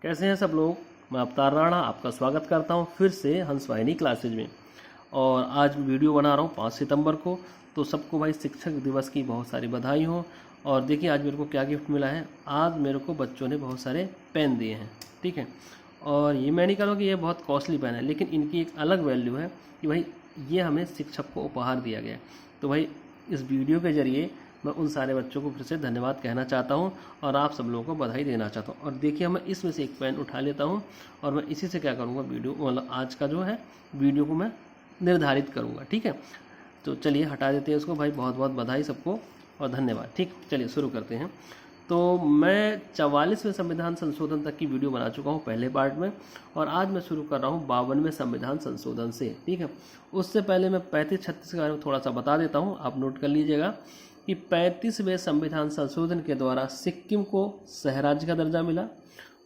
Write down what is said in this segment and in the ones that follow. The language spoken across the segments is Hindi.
कैसे हैं सब लोग। मैं अवतार राणा आपका स्वागत करता हूं फिर से हंस वाहिनी क्लासेज में। और आज वीडियो बना रहा हूं 5 सितंबर को। तो सबको भाई शिक्षक दिवस की बहुत सारी बधाई हो। और देखिए आज मेरे को क्या गिफ्ट मिला है। आज मेरे को बच्चों ने बहुत सारे पेन दिए हैं, ठीक है। और ये मैं नहीं कह रहा हूँ कि ये बहुत कॉस्टली पेन है, लेकिन इनकी एक अलग वैल्यू है कि भाई ये हमें शिक्षक को उपहार दिया गया। तो भाई इस वीडियो के ज़रिए मैं उन सारे बच्चों को फिर से धन्यवाद कहना चाहता हूं और आप सब लोगों को बधाई देना चाहता हूं। और देखिए मैं इसमें से एक पेन उठा लेता हूं और मैं इसी से क्या करूंगा, वीडियो मतलब आज का जो है वीडियो को मैं निर्धारित करूंगा, ठीक है। तो चलिए हटा देते हैं इसको। भाई बहुत बहुत बधाई सबको और धन्यवाद। ठीक, चलिए शुरू करते हैं। तो मैं 44वें संविधान संशोधन तक की वीडियो बना चुका हूँ पहले पार्ट में, और आज मैं शुरू कर रहा हूँ 52वें संविधान संशोधन से, ठीक है। उससे पहले मैं 35-36 के बारे में थोड़ा सा बता देता हूँ, आप नोट कर लीजिएगा कि 35वें संविधान संशोधन के द्वारा सिक्किम को सहराज्य का दर्जा मिला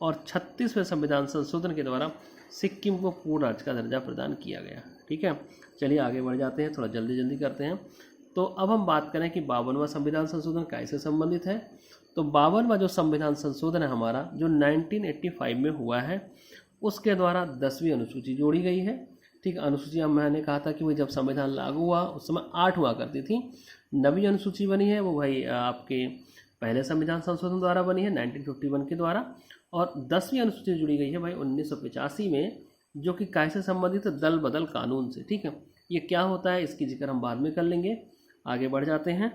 और 36वें संविधान संशोधन के द्वारा सिक्किम को पूर्ण राज्य का दर्जा प्रदान किया गया, ठीक है। चलिए आगे बढ़ जाते हैं, थोड़ा जल्दी जल्दी करते हैं। तो अब हम बात करें कि 52वां संविधान संशोधन कैसे संबंधित है। तो 52वां जो संविधान संशोधन है हमारा, जो 1985 में हुआ है, उसके द्वारा 10वीं अनुसूची जोड़ी गई है, ठीक। अनुसूचियाँ मैंने कहा था कि वही जब संविधान लागू हुआ उस समय 8 हुआ करती थी। 9वीं अनुसूची बनी है वो भाई आपके पहले संविधान संशोधन द्वारा बनी है 1951 के द्वारा। और 10वीं अनुसूची जुड़ी गई है भाई 1985 में, जो कि कैसे संबंधित है, दल बदल कानून से, ठीक है। ये क्या होता है इसकी जिक्र हम बाद में कर लेंगे। आगे बढ़ जाते हैं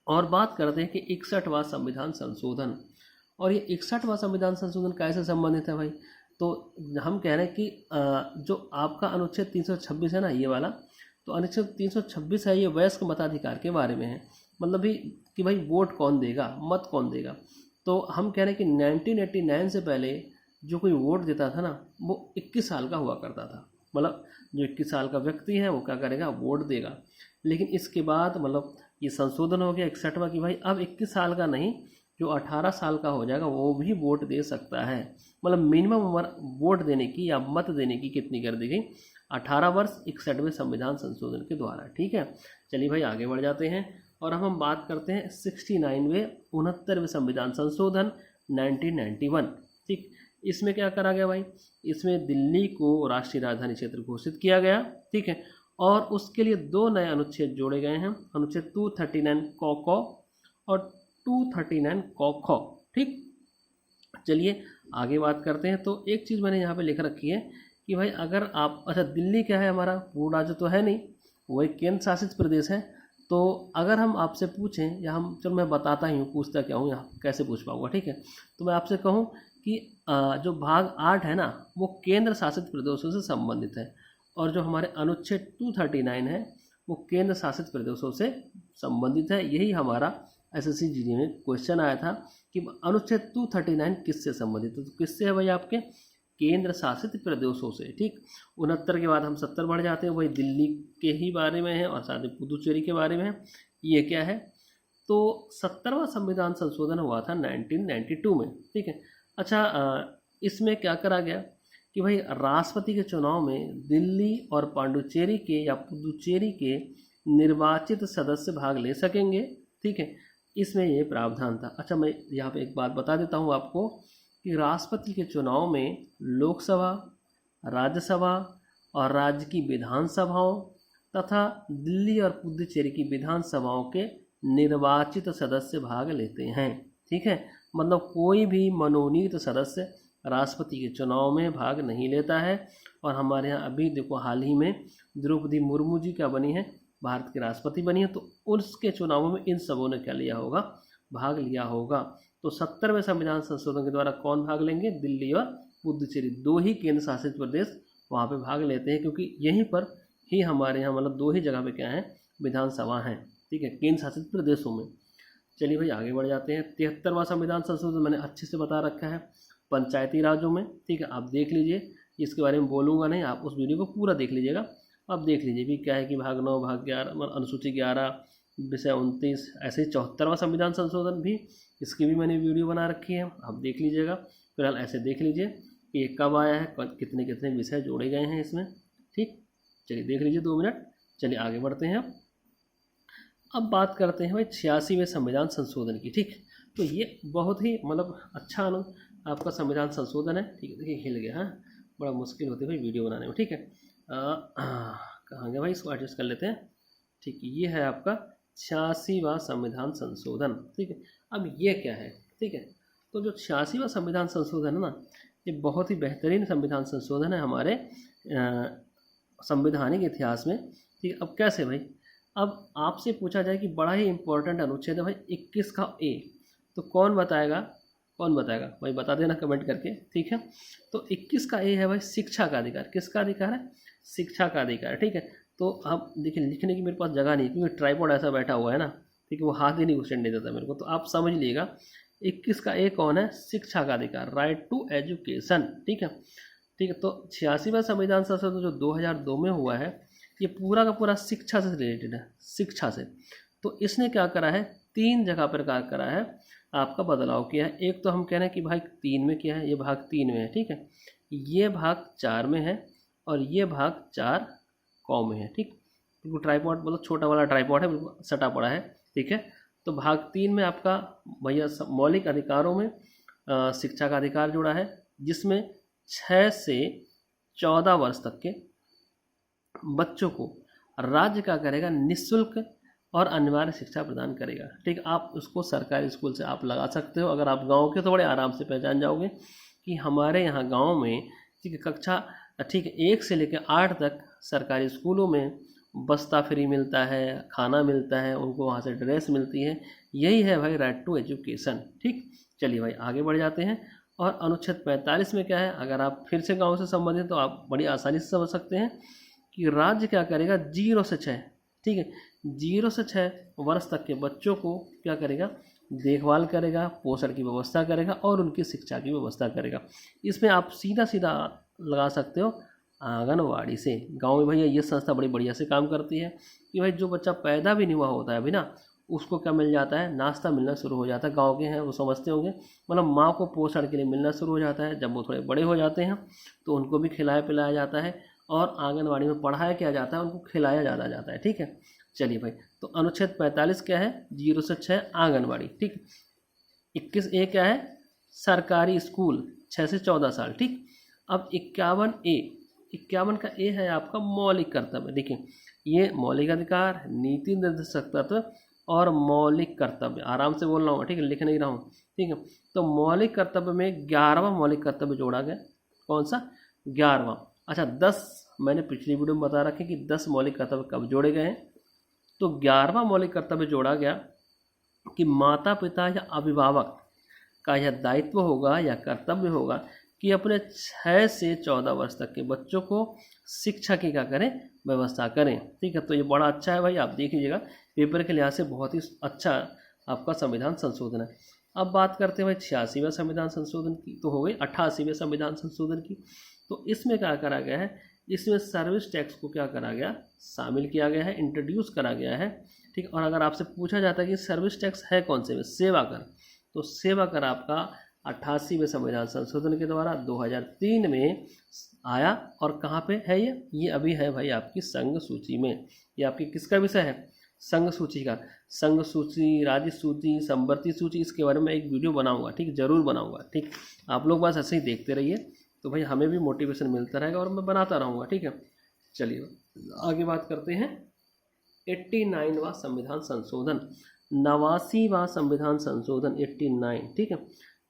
और बात करते हैं कि 61वां संविधान संशोधन। और ये 61वां संविधान संशोधन कैसे संबंधित है भाई। तो हम कह रहे हैं कि जो आपका अनुच्छेद 326 है ना, ये वाला, तो अनुच्छेद 326 है, ये वयस्क मताधिकार के बारे में है। मतलब भी कि भाई वोट कौन देगा, मत कौन देगा। तो हम कह रहे हैं कि 1989 से पहले जो कोई वोट देता था ना, वो 21 साल का हुआ करता था। मतलब जो 21 साल का व्यक्ति है वो क्या करेगा, वोट देगा। लेकिन इसके बाद मतलब ये संशोधन हो गया 61वां की भाई अब 21 साल का नहीं, जो 18 साल का हो जाएगा वो भी वोट दे सकता है। मतलब मिनिमम उम्र वोट देने की या मत देने की कितनी कर दी गई, 18 वर्ष 61वें संविधान संशोधन के द्वारा, ठीक है। चलिए भाई आगे बढ़ जाते हैं और हम बात करते हैं 69वें संविधान संशोधन 1991, ठीक। इसमें क्या करा गया भाई, इसमें दिल्ली को राष्ट्रीय राजधानी क्षेत्र घोषित किया गया, ठीक है। और उसके लिए 2 नए अनुच्छेद जोड़े गए हैं, अनुच्छेद 239 क और 239 क, ठीक। चलिए आगे बात करते हैं। तो एक चीज़ मैंने यहाँ पे लिख रखी है कि भाई अगर आप, अच्छा दिल्ली क्या है, हमारा पूर्ण राज्य तो है नहीं, वही केंद्र शासित प्रदेश है। तो अगर हम आपसे पूछें, या हम, चलो मैं बताता ही हूँ पूछता क्या हूँ, यहाँ कैसे पूछ पाऊँगा, ठीक है। तो मैं आपसे कहूँ कि जो भाग 8 है ना, वो केंद्र शासित प्रदेशों से संबंधित है, और जो हमारे अनुच्छेद 239 है वो केंद्र शासित प्रदेशों से संबंधित है। यही हमारा SSC GD में क्वेश्चन आया था कि अनुच्छेद 239 किससे संबंधित है। तो किससे है भाई, आपके केंद्र शासित प्रदेशों से, ठीक। 69 के बाद हम 70 बढ़ जाते हैं, वही दिल्ली के ही बारे में है और साथ ही पुदुचेरी के बारे में है। ये क्या है, तो 70वां संविधान संशोधन हुआ था 1992 में, ठीक है। अच्छा इसमें क्या करा गया कि भाई राष्ट्रपति के चुनाव में दिल्ली और पांडुचेरी के या पुदुचेरी के निर्वाचित सदस्य भाग ले सकेंगे, ठीक है। इसमें ये प्रावधान था। अच्छा मैं यहाँ पे एक बात बता देता हूँ आपको कि राष्ट्रपति के चुनाव में लोकसभा, राज्यसभा और राज्य की विधानसभाओं तथा दिल्ली और पुदुचेरी की विधानसभाओं के निर्वाचित सदस्य भाग लेते हैं, ठीक है। मतलब कोई भी मनोनीत सदस्य राष्ट्रपति के चुनाव में भाग नहीं लेता है। और हमारे यहाँ अभी देखो हाल ही में द्रौपदी मुर्मू जी क्या बनी है, भारत की राष्ट्रपति बनी है। तो उसके चुनावों में इन सबों ने क्या लिया होगा, भाग लिया होगा। तो 70वें संविधान संशोधन के द्वारा कौन भाग लेंगे, दिल्ली और पुदुचेरी, 2 ही केंद्र शासित प्रदेश वहाँ पे भाग लेते हैं, क्योंकि यहीं पर ही हमारे यहाँ मतलब 2 ही जगह पे क्या है, विधानसभा हैं, ठीक है, केंद्र शासित प्रदेशों में। चलिए भाई आगे बढ़ जाते हैं। 73वां संविधान संशोधन मैंने अच्छे से बता रखा है, पंचायती राज्यों में, ठीक है। आप देख लीजिए, इसके बारे में बोलूँगा नहीं, आप उस वीडियो को पूरा देख लीजिएगा। आप देख लीजिए भी क्या है कि भाग 9, भाग 11, अनुसूची 11, विषय 29, ऐसे ही 74वां संविधान संशोधन भी, इसकी भी मैंने वीडियो बना रखी है, आप देख लीजिएगा। फिलहाल ऐसे देख लीजिए कि ये कब आया है, कितने कितने विषय जोड़े गए हैं इसमें, ठीक। चलिए देख लीजिए 2 मिनट। चलिए आगे बढ़ते हैं। अब बात करते हैं भाई 86वें संविधान संशोधन की, ठीक। तो ये बहुत ही मतलब अच्छा आपका संविधान संशोधन है, ठीक है। देखिए हिल गया, हाँ, बड़ा मुश्किल होती है भाई वीडियो बनाने में, ठीक है। कहाँ गया भाई, इसको एडजस्ट कर लेते हैं, ठीक है। ये है आपका 86वां संविधान संशोधन, ठीक है। अब ये क्या है, ठीक है। तो जो 86वां संविधान संशोधन है ना, ये बहुत ही बेहतरीन संविधान संशोधन है हमारे संवैधानिक इतिहास में, ठीक है। अब कैसे भाई, अब आपसे पूछा जाए कि बड़ा ही इम्पोर्टेंट अनुच्छेद है भाई 21 का ए, तो कौन बताएगा, कौन बताएगा भाई, बता देना कमेंट करके, ठीक है। तो 21 का ए है भाई शिक्षा का अधिकार। किसका अधिकार है, शिक्षा का अधिकार, ठीक है। तो आप देखिए लिखने की मेरे पास जगह नहीं, क्योंकि ट्राइपॉड ऐसा बैठा हुआ है ना, ठीक है, वो हाथ ही नहीं घुसने देता मेरे को, तो आप समझ लीजिएगा 21 का ए कौन है, शिक्षा का अधिकार, राइट टू एजुकेशन, ठीक है, ठीक है। तो 86वां संविधान संशोधन जो 2002 में हुआ है, ये पूरा का पूरा शिक्षा से रिलेटेड है, शिक्षा से। तो इसने क्या करा है, 3 जगह पर क्या करा है, आपका बदलाव किया है। एक तो हम कह रहे हैं कि भाग 3 में किया है, ये भाग 3 में है, ठीक है। ये भाग 4 में है और ये भाग 4 कौ में है, ठीक। बिल्कुल ट्राइपॉड मतलब छोटा वाला ट्राइपॉड है, बिल्कुल सटा पड़ा है, ठीक है। तो भाग 3 में आपका भैया मौलिक अधिकारों में शिक्षा का अधिकार जुड़ा है, जिसमें 6 से 14 वर्ष तक के बच्चों को राज्य क्या करेगा, निःशुल्क और अनिवार्य शिक्षा प्रदान करेगा, ठीक। आप उसको सरकारी स्कूल से आप लगा सकते हो। अगर आप गांव के तो बड़े आराम से पहचान जाओगे कि हमारे यहाँ गांव में, ठीक है, कक्षा, ठीक है, 1 से लेकर 8 तक सरकारी स्कूलों में बस्ता फ्री मिलता है, खाना मिलता है, उनको वहाँ से ड्रेस मिलती है। यही है भाई राइट टू एजुकेशन, ठीक। चलिए भाई आगे बढ़ जाते हैं। और अनुच्छेद 45 में क्या है, अगर आप फिर से गाँव से संबंधित तो आप बड़ी आसानी से समझ सकते हैं कि राज्य क्या करेगा, 0 से 6, ठीक है, 0 से 6 वर्ष तक के बच्चों को क्या करेगा, देखभाल करेगा, पोषण की व्यवस्था करेगा और उनकी शिक्षा की व्यवस्था करेगा। इसमें आप सीधा सीधा लगा सकते हो आंगनवाड़ी से। गांव में भैया ये संस्था बड़ी बढ़िया से काम करती है कि भाई जो बच्चा पैदा भी नहीं हुआ होता है अभी ना, उसको क्या मिल जाता है, नाश्ता मिलना शुरू हो जाता है। गांव के हैं वो समझते होंगे, मतलब माँ को पोषण के लिए मिलना शुरू हो जाता है। जब वो थोड़े बड़े हो जाते हैं तो उनको भी खिलाया पिलाया जाता है और आंगनवाड़ी में पढ़ाया किया जाता है, उनको खिलाया जाता है, ठीक है। चलिए भाई, तो अनुच्छेद 45 क्या है, 0 से 6 आंगनवाड़ी, ठीक। 21 ए क्या है, सरकारी स्कूल 6 से 14 साल, ठीक। अब 51 का ए है आपका मौलिक कर्तव्य। देखिए ये मौलिक अधिकार, नीति निर्देशक तत्व और मौलिक कर्तव्य, आराम से बोल रहा हूँ, ठीक है, लिख नहीं रहा हूँ, ठीक है। तो मौलिक कर्तव्य में 11वां मौलिक कर्तव्य जोड़ा गया। कौन सा, 11वां। अच्छा 10 मैंने पिछली वीडियो में बता रखा कि 10 मौलिक कर्तव्य कब जोड़े गए हैं। तो 11वां मौलिक कर्तव्य जोड़ा गया कि माता पिता या अभिभावक का यह दायित्व होगा या कर्तव्य होगा कि अपने 6 से 14 वर्ष तक के बच्चों को शिक्षा की क्या करें, व्यवस्था करें, ठीक है। तो ये बड़ा अच्छा है भाई, आप देख लीजिएगा, पेपर के लिहाज से बहुत ही अच्छा आपका संविधान संशोधन है। अब बात करते हैं भाई 86वें संविधान संशोधन की, तो हो गई 88वें संविधान संशोधन की। तो इसमें क्या करा गया है, इसमें सर्विस टैक्स को क्या करा गया, शामिल किया गया है, इंट्रोड्यूस करा गया है, ठीक। और अगर आपसे पूछा जाता है कि सर्विस टैक्स है कौन से में, सेवा कर, तो सेवा कर आपका 88वें संविधान संशोधन के द्वारा 2003 में आया। और कहाँ पे है ये अभी है भाई आपकी संघ सूची में। ये आपकी किसका विषय है, संघ सूची का। संघ सूची, राज्य सूची, संवर्ती सूची, इसके बारे में एक वीडियो बनाऊंगा, ठीक, जरूर बनाऊंगा, ठीक। आप लोग बस ऐसे ही देखते रहिए, तो भाई हमें भी मोटिवेशन मिलता रहेगा और मैं बनाता रहूँगा, ठीक है। चलिए आगे बात करते हैं 89वां संविधान संशोधन, 89वां संविधान संशोधन 89, ठीक है,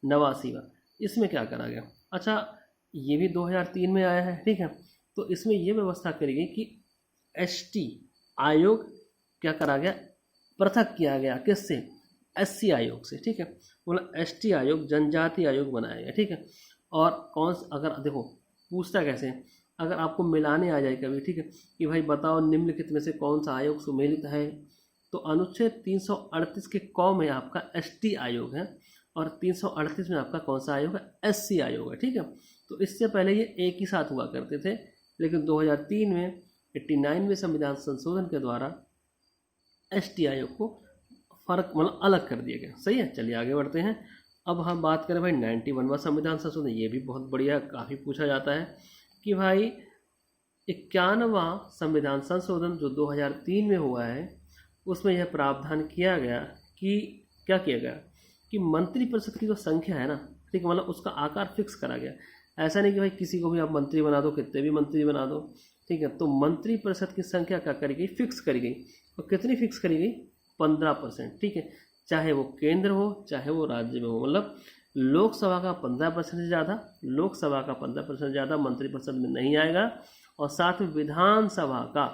89वां। इसमें क्या करा गया, अच्छा ये भी 2003 में आया है, ठीक है। तो इसमें ये व्यवस्था करी गई कि एसटी आयोग क्या करा गया, पृथक किया गया, किससे, एससी आयोग से, ठीक है। मतलब एसटी आयोग, जनजाति आयोग बनाया गया, ठीक है। और कौन, अगर देखो पूछता कैसे, अगर आपको मिलाने आ जाए कभी, ठीक है, कि भाई बताओ निम्नलिखित में से कौन सा आयोग सुमेलित है, तो अनुच्छेद 338 के क में आपका एसटी आयोग है और 338 में आपका कौन सा आयोग है, एससी आयोग है, ठीक है। तो इससे पहले ये एक ही साथ हुआ करते थे, लेकिन 2003 में 89वें संविधान संशोधन के द्वारा एसटी आयोग को फर्क मतलब अलग कर दिया गया, सही है। चलिए आगे बढ़ते हैं। अब हम बात करें भाई 91वां संविधान संशोधन, ये भी बहुत बढ़िया, काफ़ी पूछा जाता है कि भाई 91वां संविधान संशोधन जो 2003 में हुआ है, उसमें यह प्रावधान किया गया कि क्या किया गया कि मंत्रिपरिषद की जो संख्या है ना, ठीक है, मतलब उसका आकार फिक्स करा गया। ऐसा नहीं कि भाई किसी को भी आप मंत्री बना दो, कितने भी मंत्री बना दो, ठीक है। तो मंत्री परिषद की संख्या क्या करी गई, फिक्स करी गई। और कितनी फिक्स करी गई, 15%, ठीक है। चाहे वो केंद्र हो चाहे वो राज्य में हो, मतलब लोकसभा का 15% से ज़्यादा, लोकसभा का 15% से ज़्यादा मंत्रिपरिषद में नहीं आएगा, और साथ में विधानसभा का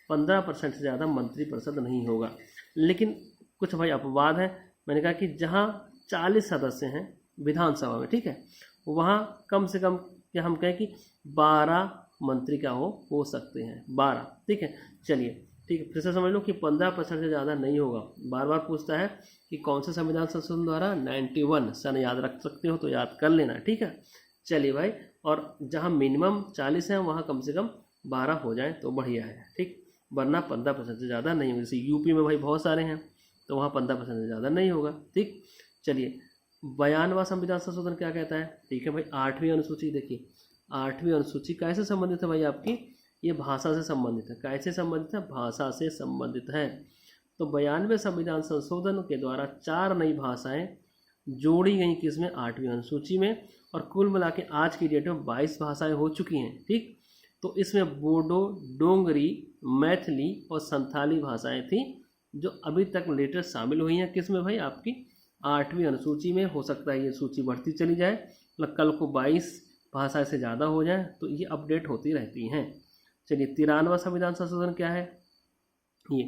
15% से ज़्यादा मंत्रिपरिषद नहीं होगा। लेकिन कुछ भाई अपवाद है। मैंने कहा कि जहाँ 40 सदस्य हैं विधानसभा में, ठीक है, वहाँ कम से कम क्या हम कहें कि 12 मंत्री क्या हो सकते हैं, 12, ठीक है। चलिए ठीक है, फिर से समझ लो कि 15% से ज़्यादा नहीं होगा। बार बार पूछता है कि कौन से संविधान संशोधन द्वारा, 91 सन याद रख सकते हो तो याद कर लेना, ठीक है। चलिए भाई, और जहाँ मिनिमम 40 है वहाँ कम से कम 12 हो जाए तो बढ़िया है, ठीक, वरना 15% से ज़्यादा नहीं होगा। जैसे यूपी में भाई बहुत सारे हैं तो वहाँ 15% से ज़्यादा नहीं होगा, ठीक। चलिए 92वां संविधान संशोधन क्या कहता है, ठीक है भाई। 8वीं अनुसूची देखिए, 8वीं अनुसूची कैसे संबंधित है भाई आपकी, ये भाषा से संबंधित है। कैसे संबंधित है, भाषा से संबंधित है। तो 92वें संविधान संशोधन के द्वारा 4 नई भाषाएं जोड़ी गई किसमें, 8वीं अनुसूची में, और कुल मिला के आज की डेट में 22 भाषाएं हो चुकी हैं, ठीक। तो इसमें बोडो, डोंगरी, मैथिली और संथाली भाषाएं थी जो अभी तक लेटेस्ट शामिल हुई हैं किसमें भाई, आपकी 8वीं अनुसूची में। हो सकता है ये सूची बढ़ती चली जाए, मतलब कल को 22 भाषा से ज़्यादा हो जाए, तो ये अपडेट होती रहती हैं। चलिए 93वां संविधान संशोधन क्या है, ये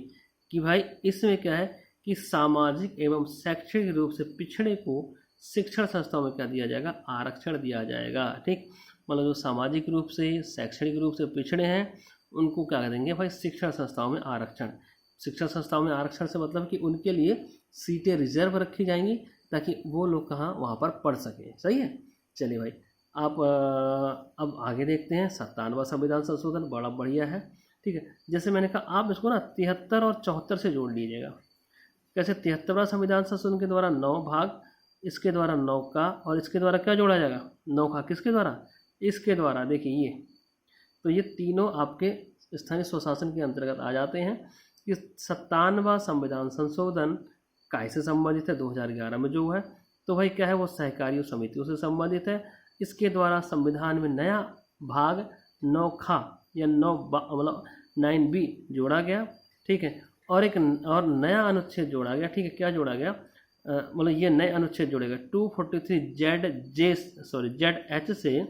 कि भाई इसमें क्या है कि सामाजिक एवं शैक्षणिक रूप से पिछड़े को शिक्षण संस्थाओं में क्या दिया जाएगा, आरक्षण दिया जाएगा, ठीक। मतलब जो सामाजिक रूप से शैक्षणिक रूप से पिछड़े हैं उनको क्या देंगे भाई, शिक्षण संस्थाओं में आरक्षण। शिक्षण संस्थाओं में आरक्षण से मतलब कि उनके लिए सीटें रिजर्व रखी जाएंगी ताकि वो लोग कहाँ वहाँ पर पढ़ सकें, सही है। चलिए भाई, आप अब आगे देखते हैं 57वां संविधान संशोधन, बड़ा बढ़िया है, ठीक है। जैसे मैंने कहा आप इसको ना 73 और 74 से जोड़ लीजिएगा। कैसे, 73वां संविधान संशोधन के द्वारा 9 भाग, इसके द्वारा 9 का, और इसके द्वारा क्या जोड़ा जाएगा, 9 का, किसके द्वारा, इसके द्वारा। देखिए ये, तो ये तीनों आपके स्थानीय स्वशासन के अंतर्गत आ जाते हैं। कि 57वां संविधान संशोधन कैसे संबंधित है, 2011 में जो है, तो भाई क्या है, वो सहकारियों समितियों से संबंधित है। इसके द्वारा संविधान में नया भाग 9 खा या 9 मतलब 9B जोड़ा गया, ठीक है। और एक और नया अनुच्छेद जोड़ा गया, ठीक है। क्या जोड़ा गया, मतलब ये नए अनुच्छेद जोड़ेगा 243ZH से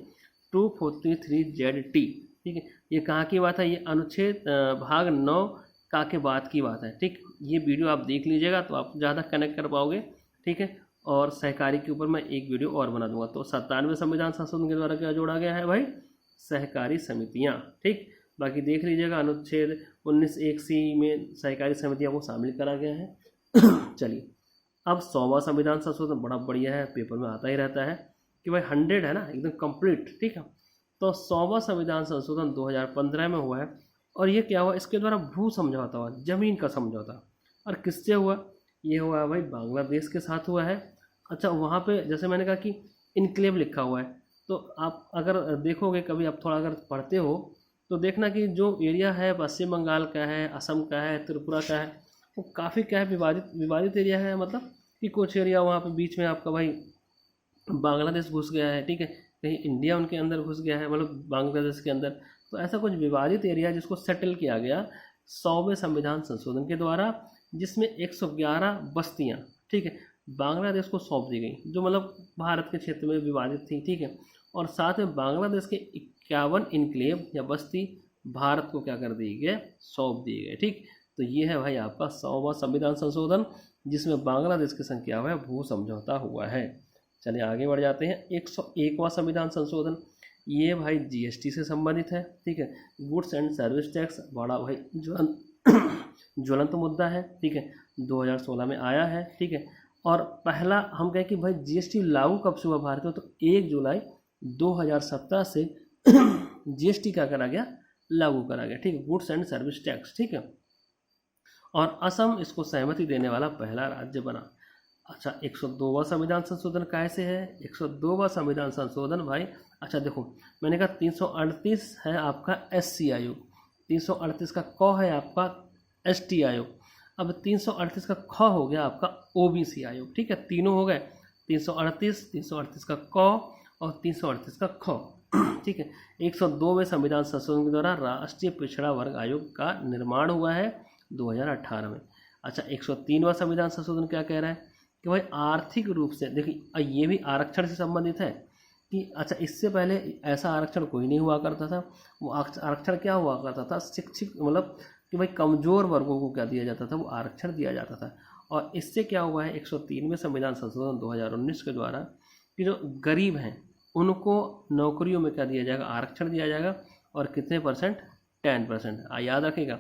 243ZT, ठीक है। ये कहाँ की बात है, ये अनुच्छेद भाग 9 का के बाद की बात है, ठीक। ये वीडियो आप देख लीजिएगा तो आप ज़्यादा कनेक्ट कर पाओगे, ठीक है। और सहकारी के ऊपर मैं एक वीडियो और बना दूंगा। तो 97वें संविधान संशोधन के द्वारा क्या जोड़ा गया है भाई, सहकारी समितियां, ठीक। बाकी देख लीजिएगा, अनुच्छेद 19(1)(c) में सहकारी समितियों को शामिल करा गया है। चलिए अब 100वां संविधान संशोधन, बड़ा बढ़िया है, पेपर में आता ही रहता है कि भाई 100 है ना, एकदम कंप्लीट, ठीक है। तो 100वां संविधान संशोधन 2015 में हुआ है, और ये क्या हुआ, इसके द्वारा भू समझौता हुआ, जमीन का समझौता। और किससे हुआ, ये हुआ है भाई बांग्लादेश के साथ हुआ है। अच्छा, वहाँ पे जैसे मैंने कहा कि इनक्लेव लिखा हुआ है, तो आप अगर देखोगे कभी, आप थोड़ा अगर पढ़ते हो तो देखना कि जो एरिया है पश्चिम बंगाल का है, असम का है, त्रिपुरा का है, वो काफ़ी क्या है, विवादित एरिया है। मतलब कि कुछ एरिया वहाँ पे बीच में आपका भाई बांग्लादेश घुस गया है, ठीक है, कहीं इंडिया उनके अंदर घुस गया है, मतलब बांग्लादेश के अंदर। तो ऐसा कुछ विवादित एरिया जिसको सेटल किया गया 100वें संविधान संशोधन के द्वारा, जिसमें 111 बस्तियाँ, ठीक है, बांग्लादेश को सौंप दी गई, जो मतलब भारत के क्षेत्र में विवादित थी, ठीक है। और साथ में बांग्लादेश के 51 इनक्लेव या बस्ती भारत को क्या कर दिए गए, सौंप दिए गए, ठीक। तो ये है भाई आपका 100वां संविधान संशोधन, जिसमें बांग्लादेश की संख्या हुआ है, भू समझौता हुआ है। चलिए आगे बढ़ जाते हैं। 101वां संविधान संशोधन, ये भाई GST से संबंधित है, ठीक है। गुड्स एंड सर्विस टैक्स, बड़ा भाई ज्वलंत मुद्दा है, ठीक है, 2016 में आया है, ठीक है। और पहला हम कहें कि भाई GST लागू कब से हुआ भारत में, तो 1 जुलाई 2017 से GST क्या करा गया, लागू करा गया, ठीक है, गुड्स एंड सर्विस टैक्स, ठीक है। और असम इसको सहमति देने वाला पहला राज्य बना। अच्छा, 102वां संविधान संशोधन कैसे है, 102वां संविधान संशोधन भाई, अच्छा देखो मैंने कहा 338 है आपका SC आयोग, 338 का क है आपका ST आयोग, अब 338 का ख हो गया आपका OBC आयोग, ठीक है, तीनों हो गए। 338, 338 का क और 338 का ख। ठीक है। 102वें संविधान संशोधन के द्वारा राष्ट्रीय पिछड़ा वर्ग आयोग का निर्माण हुआ है 2018 में। अच्छा, 103वां संविधान संशोधन क्या कह रहा है कि भाई आर्थिक रूप से, देखिए ये भी आरक्षण से संबंधित है कि अच्छा, इससे पहले ऐसा आरक्षण कोई नहीं हुआ करता था। वो आरक्षण क्या हुआ करता था, शिक्षित मतलब कि भाई कमज़ोर वर्गों को क्या दिया जाता था, वो आरक्षण दिया जाता था। और इससे क्या हुआ है 103वें संविधान संशोधन 2019 के द्वारा कि जो गरीब हैं उनको नौकरियों में क्या दिया जाएगा, आरक्षण दिया जाएगा। और कितने परसेंट, 10%। याद रखिएगा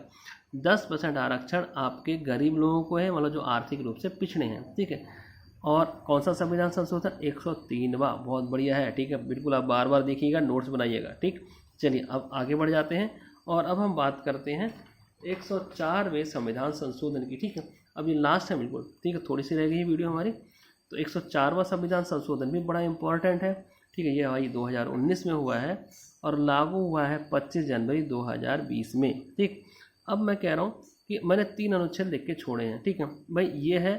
10% आरक्षण आपके गरीब लोगों को है, मतलब जो आर्थिक रूप से पिछड़े हैं। ठीक है। और कौन सा संविधान संशोधन, 103वां। बहुत बढ़िया है। ठीक है, बिल्कुल आप बार बार देखिएगा, नोट्स बनाइएगा। ठीक, चलिए अब आगे बढ़ जाते हैं और अब हम बात करते हैं 104वें संविधान संशोधन की। ठीक है, अब ये लास्ट है बिल्कुल। ठीक है, थोड़ी सी रह गई वीडियो हमारी। तो 104वां संविधान संशोधन भी बड़ा इंपॉर्टेंट है। ठीक है, ये भाई 2019 में हुआ है और लागू हुआ है 25 जनवरी 2020 में। ठीक, अब मैं कह रहा हूँ कि मैंने 3 अनुच्छेद लिख के छोड़े हैं। ठीक है भाई, ये है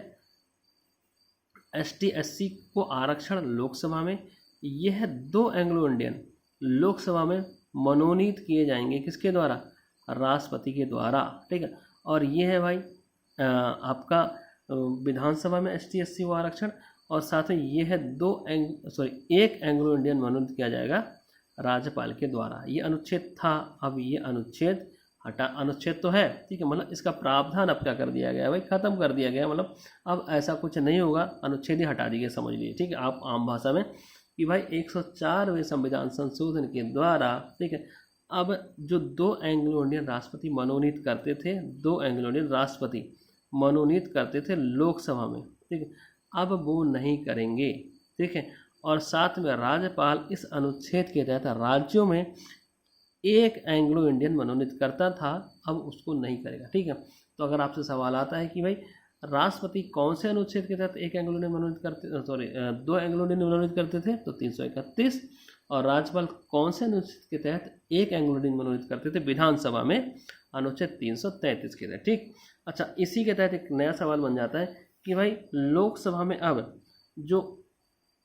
ST SC को आरक्षण लोकसभा में। यह है 2 एंग्लो इंडियन लोकसभा में मनोनीत किए जाएंगे, किसके द्वारा, राष्ट्रपति के द्वारा। ठीक है, और ये है भाई आपका विधानसभा में ST SC को आरक्षण। और साथ में ये है 1 एंग्लो इंडियन मनोनीत किया जाएगा राज्यपाल के द्वारा। ये अनुच्छेद था, अब ये अनुच्छेद अनुच्छेद तो है। ठीक है, मतलब इसका प्रावधान अब क्या कर दिया गया है भाई, ख़त्म कर दिया गया है। मतलब अब ऐसा कुछ नहीं होगा, अनुच्छेद ही हटा दिए, समझ लीजिए। ठीक है, आप आम भाषा में कि भाई 104वें संविधान संशोधन के द्वारा, ठीक है, अब जो 2 एंग्लो इंडियन राष्ट्रपति मनोनीत करते थे, 2 एंग्लो इंडियन राष्ट्रपति मनोनीत करते थे लोकसभा में। ठीक है, अब वो नहीं करेंगे। ठीक है, और साथ में राज्यपाल इस अनुच्छेद के तहत राज्यों में 1 एंग्लो इंडियन मनोनीत करता था, अब उसको नहीं करेगा। ठीक है, तो अगर आपसे सवाल आता है कि भाई राष्ट्रपति कौन से अनुच्छेद के तहत 1 एंग्लो इंडियन मनोनीत करते, 2 एंग्लो इंडियन मनोनीत करते थे, तो 331। और राज्यपाल कौन से अनुच्छेद के तहत 1 एंग्लो इंडियन मनोनीत करते थे विधानसभा में, अनुच्छेद 333 के तहत। ठीक, अच्छा, इसी के तहत एक नया सवाल बन जाता है कि भाई लोकसभा में अब जो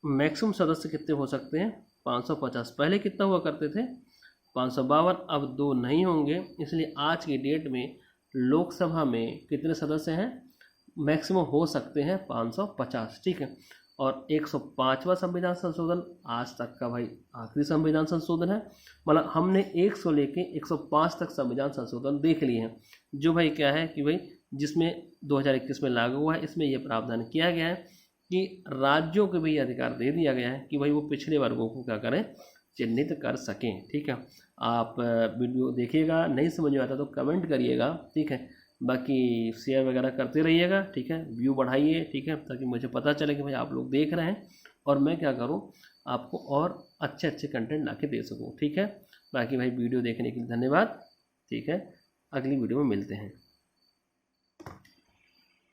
मैक्सिमम सदस्य कितने हो सकते हैं, 550। पहले कितना हुआ करते थे, 552। अब 2 नहीं होंगे, इसलिए आज की डेट में लोकसभा में कितने सदस्य हैं, मैक्सिमम हो सकते हैं 550। ठीक है, और 105वां संविधान संशोधन आज तक का भाई आखिरी संविधान संशोधन है। मतलब हमने 100 लेके 105 तक संविधान संशोधन देख लिए हैं, जो भाई क्या है कि भाई जिसमें 2021 में लागू हुआ है। इसमें यह प्रावधान किया गया है कि राज्यों को भी अधिकार दे दिया गया है कि भाई वो पिछड़े वर्गों को क्या करें, चिन्हित कर सकें। ठीक है, आप वीडियो देखिएगा, नहीं समझ में आता तो कमेंट करिएगा। ठीक है, बाकी शेयर वगैरह करते रहिएगा। ठीक है, व्यू बढ़ाइए। ठीक है, ताकि मुझे पता चले कि भाई आप लोग देख रहे हैं और मैं क्या करूं, आपको और अच्छे अच्छे कंटेंट ला के दे सकूं। ठीक है, बाकी भाई वीडियो देखने के लिए धन्यवाद। ठीक है, अगली वीडियो में मिलते हैं।